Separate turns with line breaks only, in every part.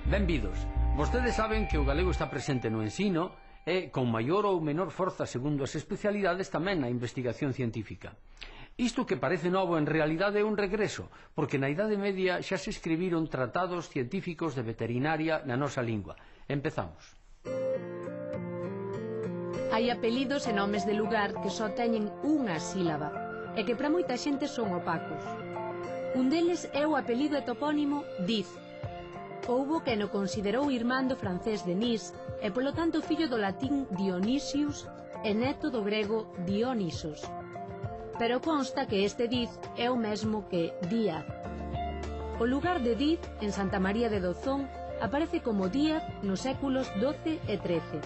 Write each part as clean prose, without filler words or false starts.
Benvidos. Vostedes saben que o galego está presente no ensino e, con maior ou menor forza segundo as especialidades, tamén na investigación científica. Isto que parece novo en realidade é un regreso, porque na Idade Media xa se escribiron tratados científicos de veterinaria na nosa lingua. Empezamos.
Hai apelidos e nomes de lugar que só teñen unha sílaba e que para moita xente son opacos. Un deles é o apelido e topónimo Diz. Houbo quen o considerou irmán do francés Denis e polo tanto fillo do latín Dionysius e neto do grego Dionisos. Pero consta que este Diz é o mesmo que Díaz. O lugar de Diz, en Santa María de Dozón, aparece como Díaz nos séculos XII e XIII.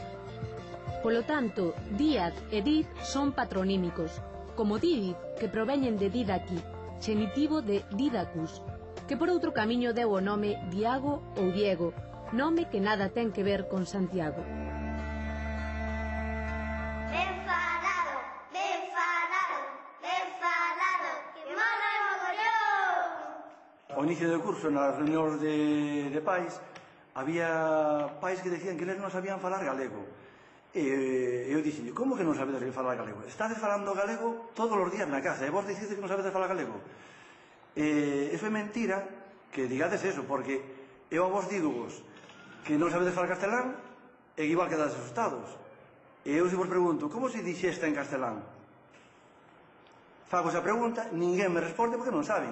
Polo tanto, Díaz e Diz son patronímicos, como Dídiz, que proveñen de Didaqui, xenitivo de Didacus, que por outro camiño deu o nome Diago ou Diego, nome que nada ten que ver con Santiago.
Ben falado, ben falado, ben falado, que mola o mogollón!
Ao inicio do curso, nas reunións de pais, había pais que decían que eles non sabían falar galego. E eu dixen, como que non sabedes falar galego? Estades falando galego todos os días na casa, e vos dicides que non sabedes falar galego? Eso é mentira que digades eso, porque eu a vos digo-vos que non sabedes falar castelán e igual quedades asustados. E eu se vos pregunto, como se dixesta en castelán? Fago esa pregunta, ninguén me responde porque non saben.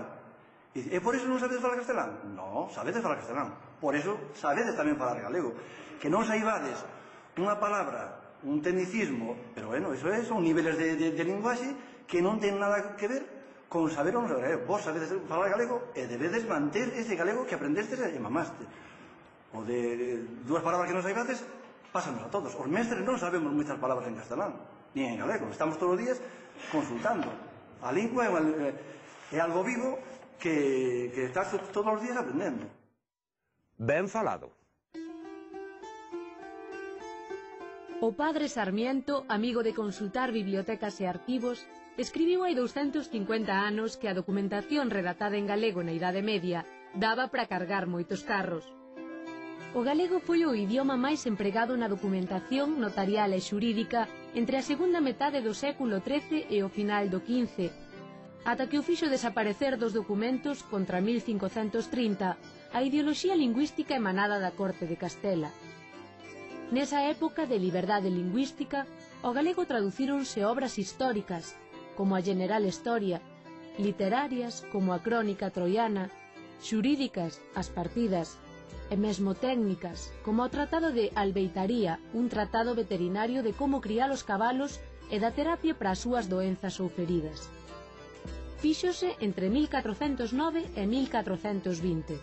E por iso non sabedes falar castelán? Non, sabedes falar castelán. Por iso sabedes tamén falar galego. Que non saibades unha palabra, un tecnicismo, pero bueno, eso son niveles de linguaxe que non ten nada que ver con saber ou non saber galego. Vos sabedes falar galego e debedes manter ese galego que aprendestes e mamaste. O de dúas palabras que non saibades, pásanos a todos. Os mestres non sabemos moitas palabras en castelán, ni en galego. Estamos todos os días consultando. A lingua é algo vivo que estás todos os días aprendendo.
Ben falado.
O padre Sarmiento, amigo de consultar bibliotecas e arquivos, escribiu hai 250 anos que a documentación redactada en galego na Idade Media daba para cargar moitos carros. O galego foi o idioma máis empregado na documentación notarial e xurídica entre a segunda metade do século XIII e o final do XV, ata que o fixo desaparecer dos documentos contra 1530 a ideoloxía lingüística emanada da corte de Castela. Nesa época de liberdade lingüística, ao galego traducíronse obras históricas, como a General Historia, literarias, como a Crónica Troiana, xurídicas, as partidas, e mesmo técnicas, como o Tratado de Albeitaría, un tratado veterinario de como criar os cabalos e da terapia para as súas doenzas ou feridas. Fíxose entre 1409 e 1420.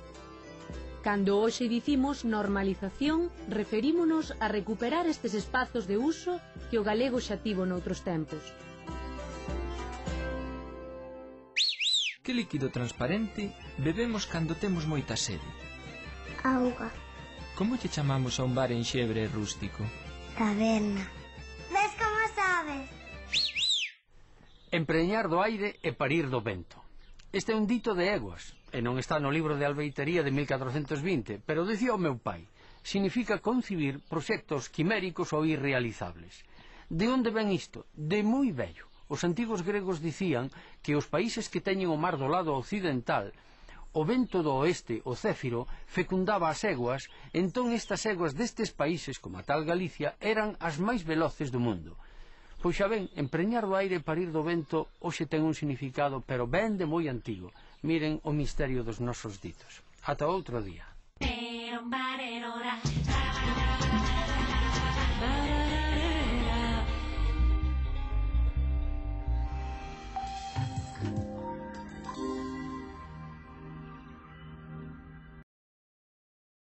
Cando hoxe dicimos normalización, referímonos a recuperar estes espazos de uso que o galego xa tivo noutros tempos.
Que líquido transparente bebemos cando temos moita sede?
Auga.
Como lle chamamos a un bar en Xebre rústico?
Taberna. Ves como sabes?
Empreñar do aire e parir do vento. Este é un dito de Eguas, e non está no libro de Albeitaría de 1420, pero dicía o meu pai, significa concibir proxectos quiméricos ou irrealizables. De onde ven isto? De moi vello. Os antigos gregos dicían que os países que teñen o mar do lado occidental, o vento do oeste, o céfiro, fecundaba as eguas, entón estas eguas destes países, como a tal Galicia, eran as máis veloces do mundo. Pois xa ben, empreñar do aire e parir do vento hoxe ten un significado, pero ben de moi antigo. Miren o misterio dos nosos ditos. Ata outro día.